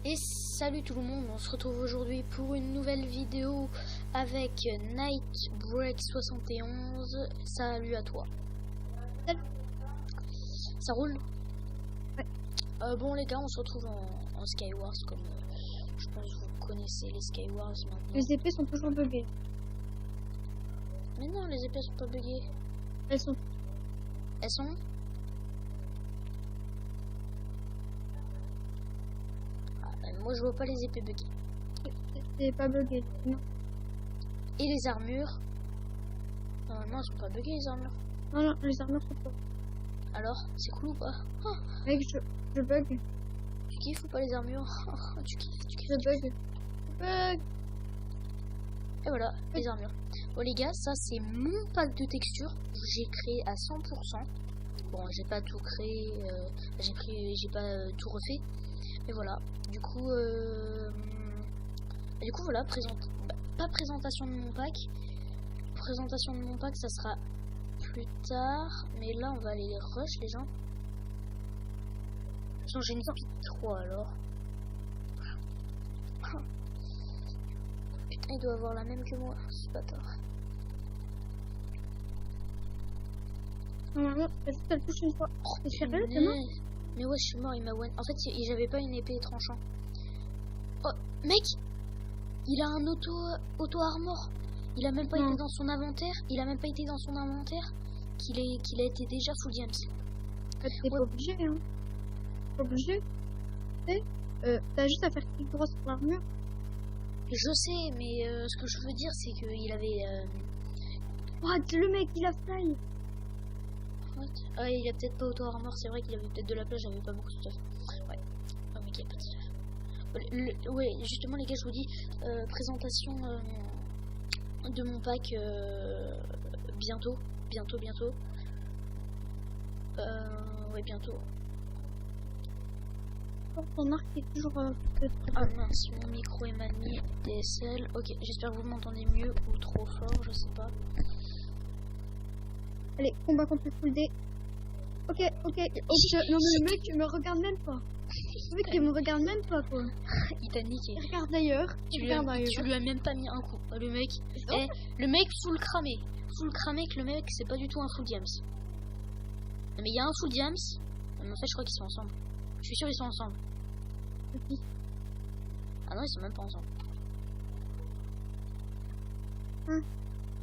Et salut tout le monde, on se retrouve aujourd'hui pour une nouvelle vidéo avec Nightbreak71. Salut à toi. Salut. Ça roule? Ouais. Bon les gars, on se retrouve en Skywars comme je pense que vous connaissez les Skywars maintenant. Les épées sont toujours buggées. Mais non, les épées sont pas buggées. Elles sont... Moi je vois pas les épées buggées. C'est pas buggé, non. Et les armures? Normalement elles sont pas buggées les armures. Non, non, les armures sont pas. Alors, c'est cool ou pas? Oh. Mec, je bug. Tu kiffes ou pas les armures? Tu kiffes. Je bug. Et voilà, les armures. Bon les gars, ça c'est mon pack de textures. J'ai créé à 100%. Bon, j'ai pas tout créé, j'ai pas tout refait. Mais voilà. Du coup voilà, pas présentation de mon pack. Présentation de mon pack, ça sera plus tard. Mais là, on va aller les rush les gens. Sinon, j'ai une speed 3 alors. Putain, il doit avoir la même que moi, c'est pas tard. Normalement, elle touche une fois. Oh, c'est sérieux, c'est mort? Mais ouais, je suis mort, il m'a one. En fait, j'avais pas une épée tranchant. Oh, mec, il a un auto-armor. Il a même pas été dans son inventaire. Qu'il a été déjà full gems. T'es pas obligé, hein. Pas obligé. T'as juste à faire clic droit sur l'armure. Je sais, mais ce que je veux dire, c'est qu'il avait... Oh, le mec, il a fly. Ah, il a peut-être pas auto-armor, c'est vrai qu'il avait peut-être de la place, j'avais pas beaucoup de stuff. Ouais, oh, mais il y a pas de stuff. Ouais, justement, les gars, je vous dis, présentation de mon pack bientôt. Ouais, bientôt. Ton arc est toujours... Ah mince, mon micro est manié, DSL. Ok, j'espère que vous m'entendez mieux ou trop fort, je sais pas. Allez, combat contre le full D. Ok. Non mais le mec, tu me regardes même pas. Le mec, il me regarde même pas, quoi. Il t'a niqué. Regarde d'ailleurs. Tu lui as même pas mis un coup. Le mec, le mec full cramé que le mec, c'est pas du tout un full diams. Mais il y a un full diams. Mais en fait, je crois qu'ils sont ensemble. Je suis sûr ils sont ensemble. Ah non, ils sont même pas ensemble.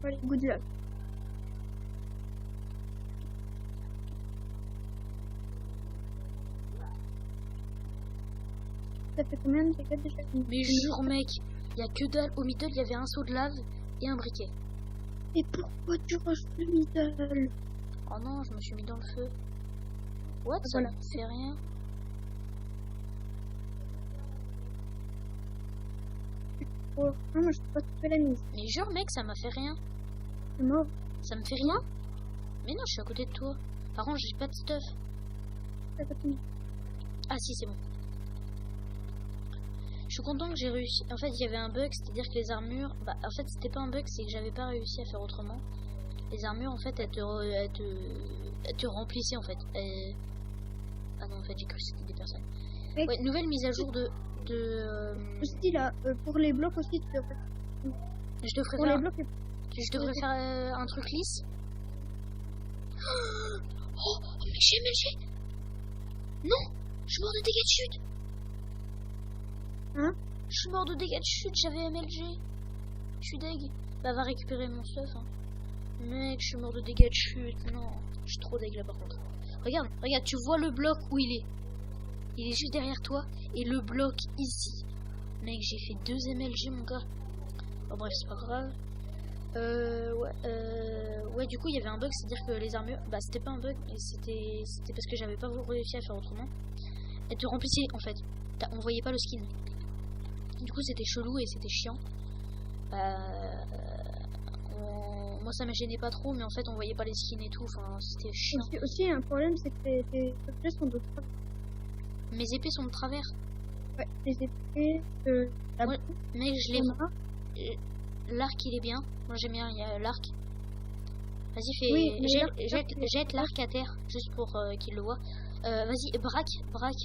Allez, good luck. Ça fait combien de dégâts déjà? Mais jure mec, il y a que dalle. Au middle, il y avait un seau de lave et un briquet. Et pourquoi tu rushes le middle? Oh non, je me suis mis dans le feu. What? Ça Voilà. ne fait rien. Oh, non, moi je peux pas tuer la mise. Mais jure mec, ça m'a fait rien. C'est mort. Ça me fait rien. Mais non, je suis à côté de toi. Par contre, j'ai pas de stuff. Ah si, c'est bon. Je suis content que j'ai réussi. En fait, il y avait un bug, c'est-à-dire que les armures... Bah, en fait, c'était pas un bug, c'est que j'avais pas réussi à faire autrement. Les armures, en fait, elles te remplissaient, en fait. Ah non, en fait, j'ai cru que c'était des personnes. Ouais, nouvelle mise à jour de... Aussi, là, pour les blocs aussi, tu devrais... Je devrais pour faire... les blocs... Je devrais faire un truc lisse. Oh, MLG. Non, je suis mort de dégâts de chute. Hein? Je suis mort de dégâts de chute, j'avais MLG. Je suis deg. Bah, va récupérer mon stuff. Hein. Mec, je suis mort de dégâts de chute. Non, je suis trop deg là par contre. Regarde, tu vois le bloc où il est. Il est juste derrière toi. Et le bloc ici. Mec, j'ai fait 2 MLG, mon gars. Bon, bref, c'est pas grave. Ouais, du coup, il y avait un bug, c'est-à-dire que les armures, bah, c'était pas un bug, mais c'était parce que j'avais pas réussi à faire autrement. Elles te remplissaient, en fait. On voyait pas le skin. Du coup, c'était chelou et c'était chiant. Moi, ça me gênait pas trop, mais en fait, on voyait pas les skins et tout. Enfin, c'était chiant. Aussi, un problème, c'est que tes objets sont de travers. Mes épées sont de travers. Ouais, les épées, ouais, mais je les vois. L'arc, il est bien. Moi, j'aime bien l'arc. Vas-y, fais. Oui, jette l'arc à terre, juste pour qu'il le voit. Vas-y, braque.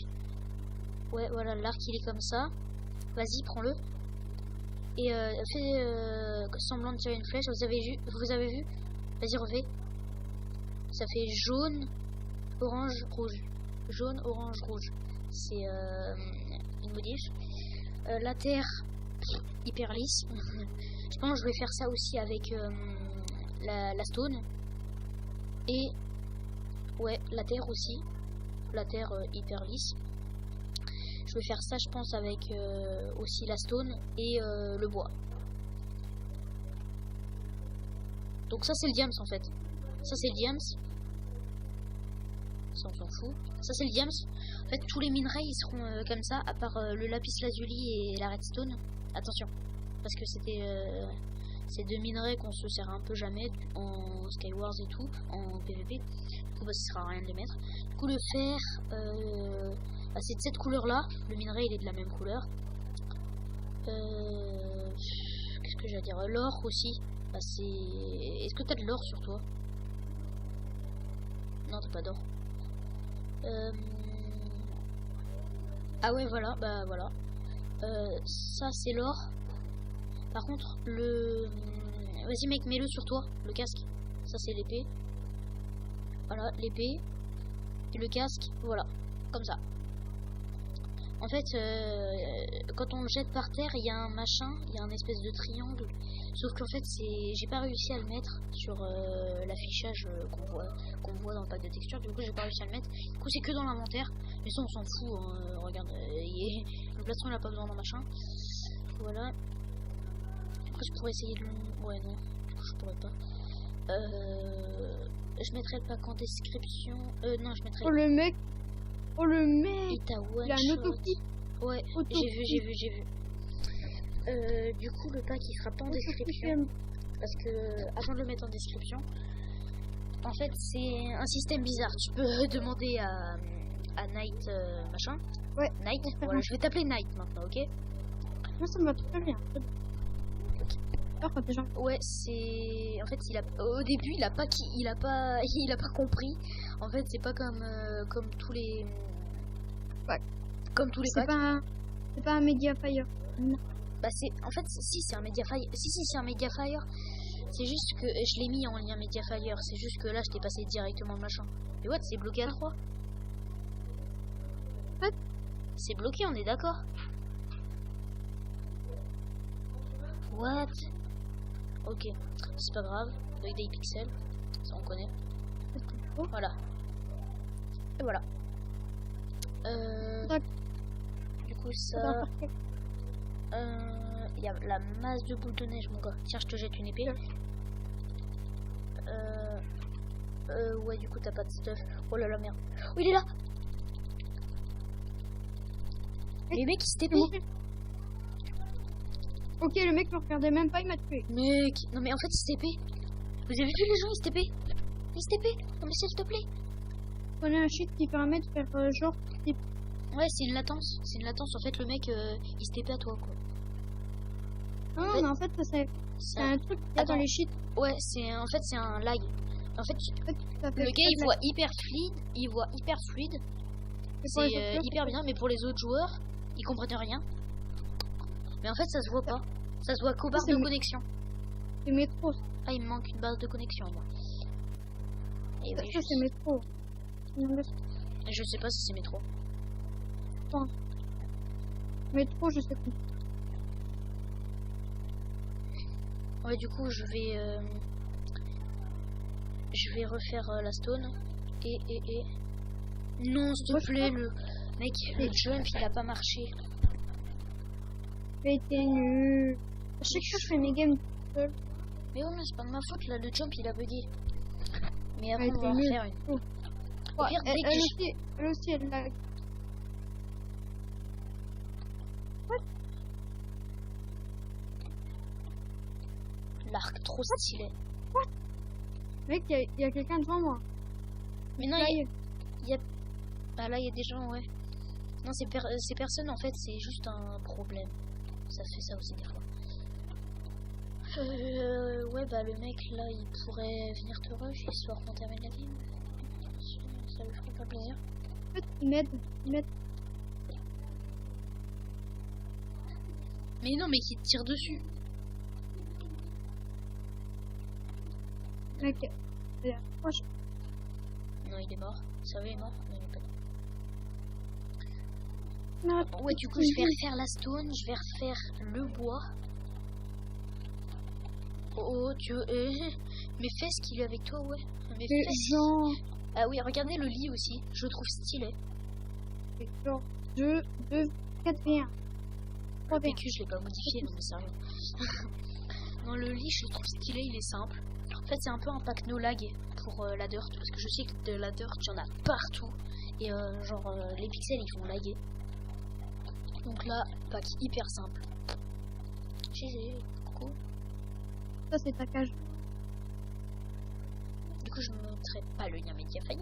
Ouais, voilà, l'arc il est comme ça. Vas-y, prends-le. Et fais semblant de tirer une flèche. Vous avez vu? Vas-y, refais. Ça fait jaune, orange, rouge. Jaune, orange, rouge. C'est une modif. La terre, hyper lisse. Je pense que je vais faire ça aussi avec la stone. Et ouais, la terre aussi. La terre hyper lisse. Je vais faire ça, je pense, avec aussi la stone et le bois. Donc ça c'est le diams en fait. Ça c'est le diams. Ça on s'en fout. Ça c'est le diams. En fait tous les minerais ils seront comme ça, à part le lapis lazuli et la redstone. Attention, parce que c'était ces deux minerais qu'on se sert un peu jamais en Skywars et tout, en PVP. Du coup bah, ça sert à rien de les mettre. Du coup le fer, bah, c'est de cette couleur là. Le minerai il est de la même couleur. Qu'est-ce que j'ai à dire? L'or aussi. Bah, c'est... Est-ce que t'as de l'or sur toi? Non, t'as pas d'or. Ah ouais, voilà, bah voilà. Ça, c'est l'or. Par contre, le... Vas-y, mec, mets-le sur toi, le casque. Ça, c'est l'épée. Voilà, l'épée. Et le casque, voilà. Comme ça. En fait, quand on le jette par terre, il y a un machin, il y a un espèce de triangle. Sauf qu'en fait, j'ai pas réussi à le mettre sur l'affichage qu'on voit dans le pack de texture. Du coup, j'ai pas réussi à le mettre. Du coup, c'est que dans l'inventaire. Mais ça, on s'en fout. Hein. Regarde, le plastron, il a pas besoin d'un machin. Voilà. Après, je pourrais essayer de le... Ouais, non. Du coup, je pourrais pas. Je mettrai le pack en description. Non, je mettrai... Oh, le mec. Oh, le mec. Il a un autoclic. Ouais, j'ai vu. Du coup, le pack il sera pas en description parce que avant de le mettre en description, en fait, c'est un système bizarre. Tu peux demander à Night machin. Ouais. Night. Voilà, je vais t'appeler Night maintenant, ok? Moi, ça me va très bien. Déjà. Ouais, c'est en fait, au début, il a pas compris. En fait, c'est pas comme tous les ouais. Comme tous les packs. C'est pas un Mediafire. Non. Bah en fait si c'est un Mediafire. Si c'est un Mediafire. C'est juste que je l'ai mis en lien Mediafire. C'est juste que là je t'ai passé directement le machin. Mais what, c'est bloqué à 3. What? C'est bloqué, on est d'accord? What? Ok, c'est pas grave. Avec des pixels, ça on connaît. Voilà. Et voilà. Du coup ça... Il y a la masse de boules de neige mon gars. Tiens, je te jette une épée. Ouais, du coup t'as pas de stuff. Oh là là, merde. Oh, il est là. Les mecs ils se TP. Ok, le mec me regardait même pas, il m'a tué. Mec, non mais en fait il se TP. Vous avez vu les gens, ils se TP? Ils se TP. Non mais s'il te plaît. On a un cheat qui permet de faire genre... Ouais, c'est une latence. C'est une latence. En fait, le mec, il se TP à toi, quoi. Non, mais en fait, c'est un truc qu'il y a dans les cheats. Ouais, en fait, c'est un lag. En fait, le gars, il voit hyper fluide. C'est hyper bien, mais pour les autres joueurs, ils comprennent rien. Mais en fait, ça se voit pas. Ça se voit qu'aux barres de connexion. C'est métro. Ah, il me manque une base de connexion, moi. Et oui, c'est métro. Je sais pas si c'est métro. Métro, je sais plus. Ouais, du coup, je vais refaire la stone. Et... Non, s'il te plaît, le mec, le jump, il a pas marché. Mais t'es nul. À chaque fois, je fais mes games seul. Mais ouais, mais c'est pas de ma faute, là, le jump, il a bugué. Mais après, on va en faire une. Au pire, elle aussi, elle lag. L'arc, trop stylé. What? Mec, il y a quelqu'un devant moi. Mais non, il y a... Bah là, il y a des gens, ouais. Non, c'est personne, en fait, c'est juste un problème. Ça fait ça aussi, des fois. Ouais, bah le mec, là, il pourrait venir te rush, histoire qu'on termine la game. Ça lui ferait pas plaisir. En fait, il m'aide. Mais non, mais qui te tire dessus. Ok. Moi, Non, il est mort. Ça va, il est mort. Non, il est pas mort. non, Ouais, du coup, je vais refaire la stone. Je vais refaire le bois. Oh, tu veux... mes fesses qu'il est avec toi, ouais. Mes fesses. Genre, Ah oui, regardez le lit aussi. Je le trouve stylé. genre 2, 4 et 1. Le PQ, je l'ai pas modifié, non mais sérieux. Non, le lit, je le trouve stylé, il est simple. En fait, c'est un peu un pack no lag pour la dirt, parce que je sais que de la dirt, il y en a partout. Et les pixels, ils vont laguer. Donc là, pack hyper simple. GG, coucou. Ça, c'est ta cage. Du coup, je ne montrerai pas le lien Mediafire.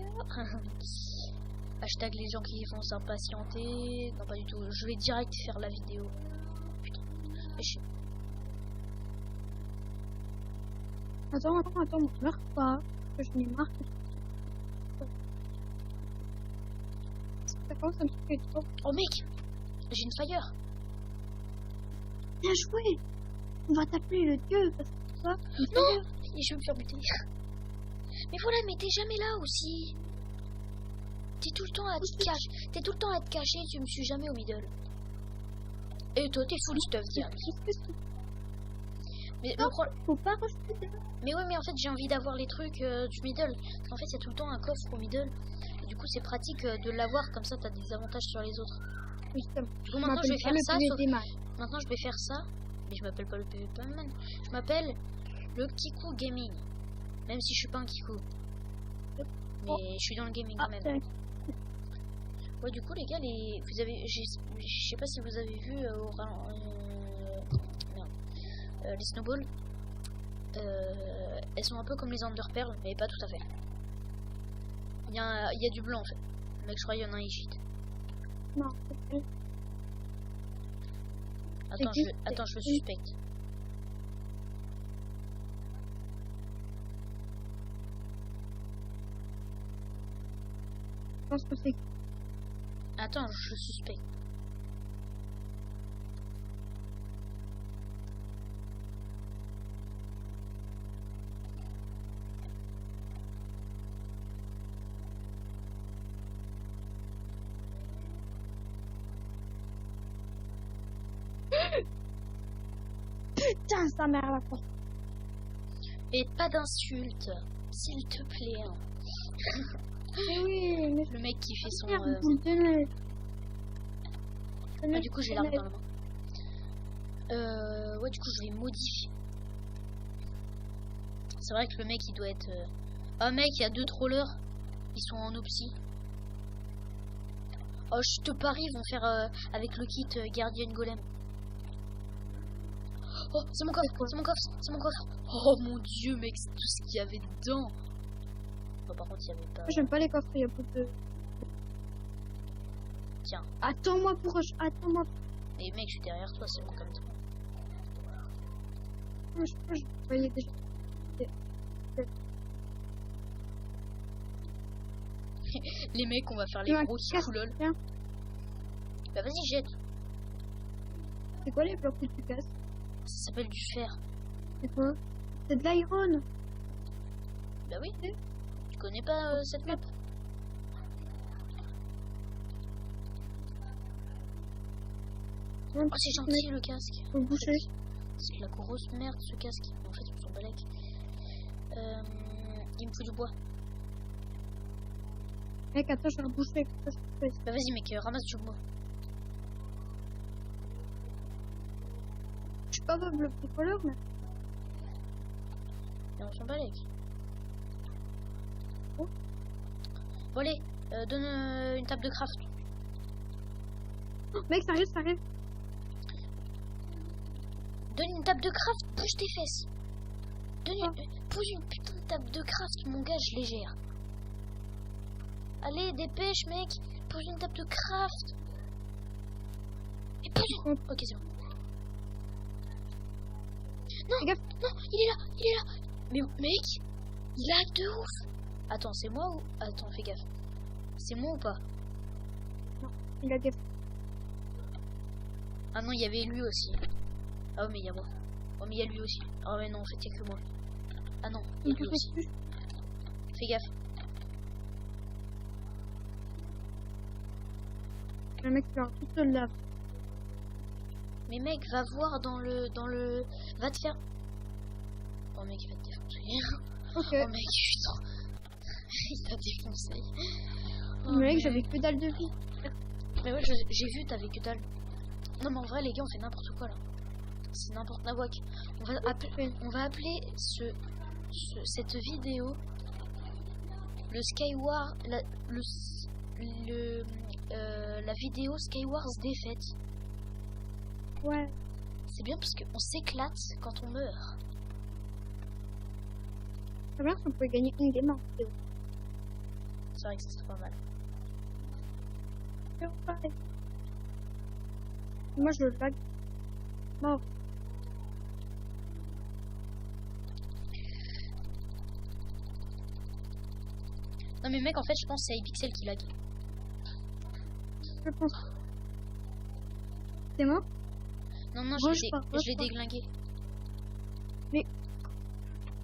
Hashtag les gens qui vont s'impatienter. Non, pas du tout. Je vais direct faire la vidéo. Putain. Mais je... Attends, meurs pas. Que je n'ai marre. Ça commence à me faire trop. Oh mec, j'ai une fire. Bien joué. On va t'appeler le dieu parce que toi. Non, et je vais me faire buter. Mais voilà, mais t'es jamais là aussi. T'es tout le temps à te cacher. T'es tout le temps à te cacher. Tu me suis jamais au middle. Et toi, t'es full stuff direct. Mais Non, faut pas rejeter. Mais ouais, mais en fait, j'ai envie d'avoir les trucs du middle. Parce qu'en fait, il y a tout le temps un coffre au middle. Et du coup, c'est pratique de l'avoir. Comme ça, t'as des avantages sur les autres. Justement. Du coup, maintenant, je vais faire ça. Maintenant, je vais faire ça. Mais je m'appelle pas le PvP Man. Je m'appelle le Kiku Gaming. Même si je suis pas un Kiku. Mais je suis dans le gaming quand même. Ouais, du coup, les gars, vous avez, je sais pas si vous avez vu les snowballs. Elles sont un peu comme les Enderpearls, mais pas tout à fait. Il y a du blanc en fait. Mec, je crois qu'il y en a un Egypte. Non. Attends, je le suspecte. Je pense que c'est. Attends, je suspecte. Putain, sa mère la porte. Et pas d'insultes, s'il te plaît. Hein. Oui, mais Le mec qui fait son... Ah, du coup, j'ai l'arme dans la main. Ouais, du coup, je vais modifier. C'est vrai que le mec, il doit être... Oh, mec, il y a 2 trollers. Ils sont en opsie. Oh, je te parie, ils vont faire avec le kit Guardian Golem. Oh, c'est mon coffre, c'est mon coffre, c'est mon coffre. Oh mon dieu, mec, c'est tout ce qu'il y avait dedans. Oh, par contre, il y avait pas... J'aime pas les coffres, il y a beaucoup de... Tiens. Attends-moi pour... Attends-moi. Mais mec, je suis derrière toi, c'est bon comme ça. Je voyais déjà. Les mecs, on va faire les gros lol. Bah vas-y, jette. C'est quoi les blocs que tu casses? Ça s'appelle du fer. C'est quoi? C'est de l'iron. Bah oui. Tu connais pas cette map? Oh, c'est gentil le casque. Faut boucher. C'est de la grosse merde ce casque. En fait, on s'en balèque. Il me faut du bois. Mec, attends, je vais reboucher. Bah vas-y, mec, ramasse du bois. Je suis pas le bricoleur, mais. Et on s'en balèque. Oh. Bon, allez, donne une table de craft. Oh, mec, ça arrive. Donne une table de craft, bouge tes fesses. Pose une putain de table de craft, mon gars, je les gère. Allez, dépêche, mec. Pose une table de craft. Et pose une... Ok, c'est bon. Non, non, il est là. Mais mec, il lag de ouf. Attends, c'est moi ou... Attends, fais gaffe. C'est moi ou pas? Non, il a gaffe. Ah non, il y avait lui aussi. Ah, mais il y a moi. Oh, mais il y a lui aussi. Ah, ouais, non, en fait, il y a que moi. Ah, non, il y a lui aussi. Fais gaffe. Le mec qui est tout seul là. Mais mec, va voir dans le... Va te faire... Oh, mec, il va te défoncer. Ok. Oh, mec, putain. Il t'a défoncé. Oh, Mais mec, j'avais que dalle de vie. Mais ouais, j'ai vu, t'avais que dalle. Non, mais en vrai, les gars, on fait n'importe quoi, là. C'est n'importe quoi. On va appeler cette vidéo le Skyward... la vidéo Skywars Défaite. Ouais. C'est bien parce qu'on s'éclate quand on meurt. C'est bien si on pouvait gagner une game en vidéo. C'est vrai que c'est pas mal. Moi je le lag. Mort. Non mais mec, en fait je pense que c'est iPixel qui lag. Je pense. C'est moi? Non, je l'ai déglingué. Mais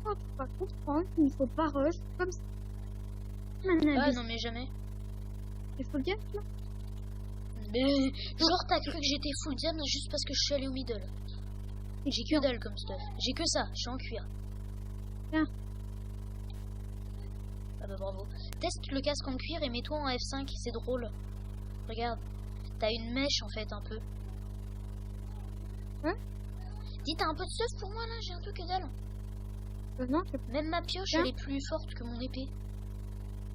oh, tu vas comprendre qu'il ne faut pas rush comme ça. Ah non mais jamais. Il faut le dire là. Mais genre t'as cru que j'étais full diam juste parce que je suis allé au middle. J'ai que dalle comme stuff. J'ai que ça, je suis en cuir. Tiens. Ah bah bravo. Teste le casque en cuir et mets-toi en F5, c'est drôle. Regarde, t'as une mèche en fait un peu. Hein? Dis, t'as un peu de stuff pour moi là, j'ai un peu que dalle. Non, même ma pioche elle est plus forte que mon épée.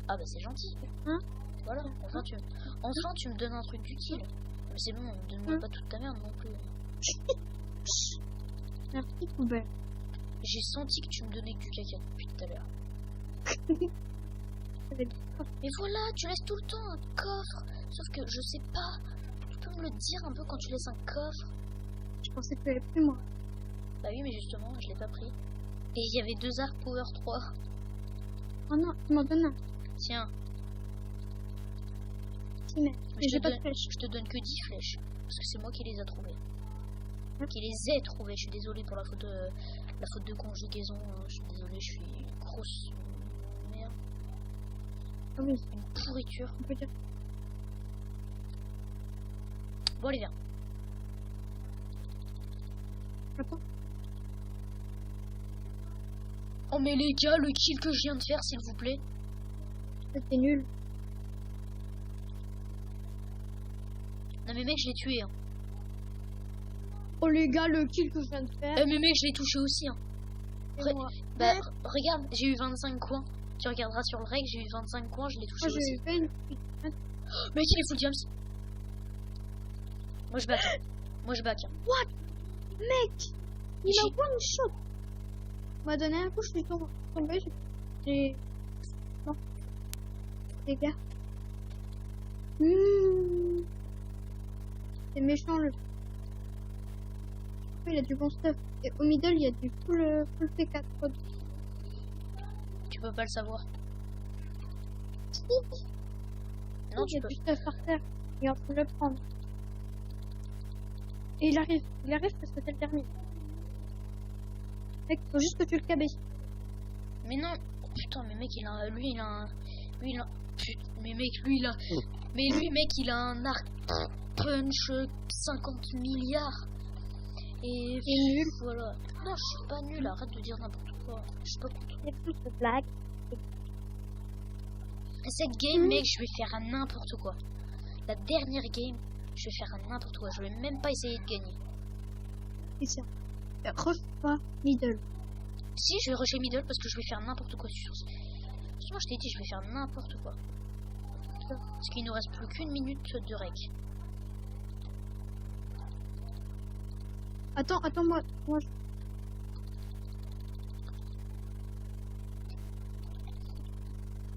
Ah bah c'est gentil. Hein? Voilà, enfin tu me donnes un truc utile. Mais c'est bon, donne-moi pas toute ta merde non plus. Merci poubelle. J'ai senti que tu me donnais que du caca depuis tout à l'heure. Mais voilà, tu laisses tout le temps un coffre. Sauf que je sais pas. Tu peux me le dire un peu quand tu laisses un coffre? Je pensais que tu l'avais pris moi. Bah oui, mais justement, je l'ai pas pris. Et il y avait 2 arcs power 3. Oh non, tu m'en donnes un. Tiens. Mais je te donne que 10 flèches. Parce que c'est moi qui les ai trouvées. Qui les ai trouvées. Je suis désolé pour la faute de conjugaison. Je suis désolé, je suis une grosse merde. Ah oui. Une pourriture. On peut dire. Bon, allez, viens. Attends. Oh, mais les gars, le kill que je viens de faire, s'il vous plaît. C'était nul. Non, mais mec, je l'ai tué. Hein. Oh, les gars, le kill que je viens de faire. Mais mec, je l'ai touché aussi. Hein. Bah, regarde, j'ai eu 25 coins. Tu regarderas sur le reg, j'ai eu 25 coins, je l'ai touché aussi. Fait une... Mec, il est full jams. Moi, je back. Moi, je back. What? Mec, il a one shot. On m'a donné un coup, je suis tombé. J'ai... Non. Les gars. C'est méchant le... Il a du bon stuff. Et au middle, il y a du full P4. Tu peux pas le savoir. Si. Non, il y a du stuff par terre. Il est en train de le prendre. Et il arrive parce que c'est le dernier. Mec, faut juste que tu le cabesses. Mais non. Oh, putain, mais mec, il a un... Mais mec, mec, il a un arc punch 50 milliards. Et nul. Voilà. Non, je suis pas nul, arrête de dire n'importe quoi. Je suis pas content. C'est plus de blague. Cette game, mec, je vais faire à n'importe quoi. La dernière game, je vais faire à n'importe quoi. Je vais même pas essayer de gagner. C'est ça. Rush pas middle. Si, je vais rusher middle parce que je vais faire n'importe quoi sur ce. Moi, je t'ai dit, je vais faire n'importe quoi. Parce qu'il nous reste plus qu'une minute de rec. Attends, moi.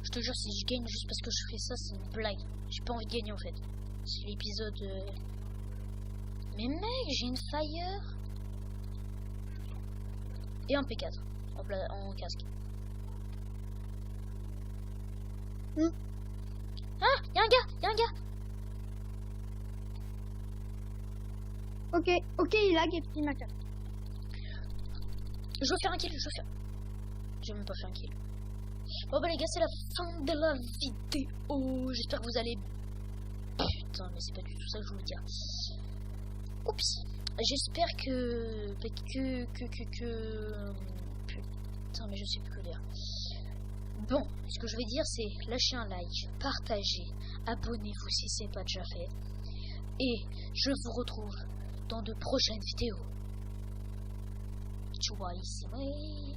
Je te jure, si je gagne juste parce que je fais ça, c'est une blague. J'ai pas envie de gagner en fait. C'est l'épisode. Mais mec, j'ai une fire. Et un P4 en casque. Ah, y'a un gars. Ok, il lag et puis il m'a cassé. Je veux faire un kill, j'ai même pas fait un kill. Bon bah les gars, c'est la fin de la vidéo. J'espère que vous allez... Putain, mais c'est pas du tout ça que je voulais dire. Oups. J'espère que... Putain, mais je sais plus que dire. Bon, ce que je vais dire, c'est lâchez un like, partagez, abonnez-vous si c'est pas déjà fait. Et je vous retrouve dans de prochaines vidéos. Tu vois ici, oui.